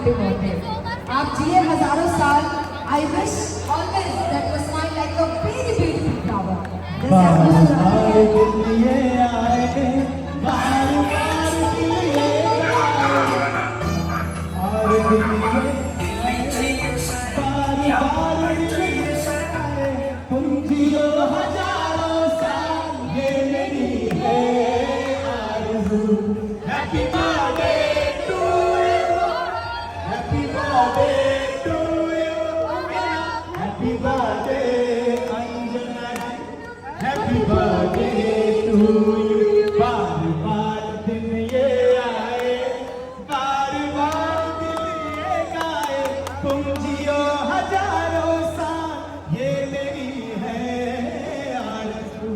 Happy birthday. आप जिए हजारों साल। I wish always that your smile like a very beautiful flower. बार बार के लिए आए, बार बार के लिए आए, और के लिए बार बार के लिए आए, तुम जियो हजारों साल, ये मेरी है आरज़ू। Happy birthday to you, happy birthday to you, happy birthday Anjana, happy birthday to you. बार बार दिन ये आए, बार बार दिन ये गाए, तुम जियो हजारों साल, ये मेरी है आरज़ू।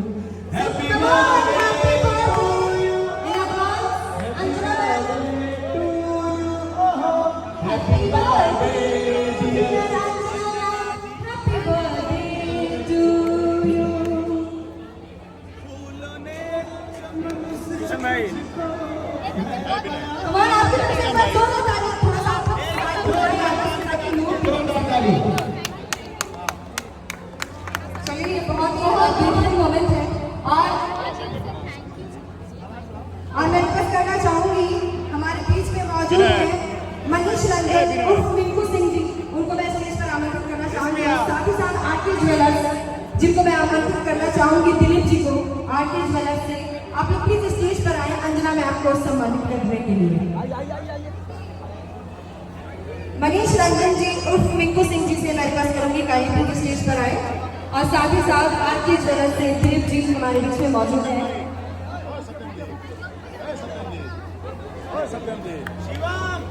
Happy birthday to you, Anjana to you, ओहो happy birthday dear. Happy birthday to you. कमाल आपके तरफ से एक बार जोरदार ताली, थोड़ा सा आपको ताकि लोग चलिए, ये बहुत ही ब्यूटीफुल मोमेंट है। और मैं रिक्वेस्ट करना चाहूंगी, हमारे बीच में मौजूद है मनीष रंजन उर्फ मिंकू सिंह जी, उनको मैं स्टेज पर आमंत्रित करना चाहूंगी। साथ ही साथ आरके ज्वेलर्स, जिनको मैं आमंत्रित करना चाहूंगी, दिलीप जी को आरके ज्वेलर्स से। आप लोग प्लीज स्टेज पर आए, अंजना मैम को सम्मानित करने के लिए। मनीष रंजन जी उर्फ मिंकू सिंह जी से मैं रिक्वेस्ट करूंगी काइंडली प्लीज स्टेज पर आए। और साथ ही साथ आरके ज्वेलर्स से दिलीप जी हमारे बीच में मौजूद है। शिवम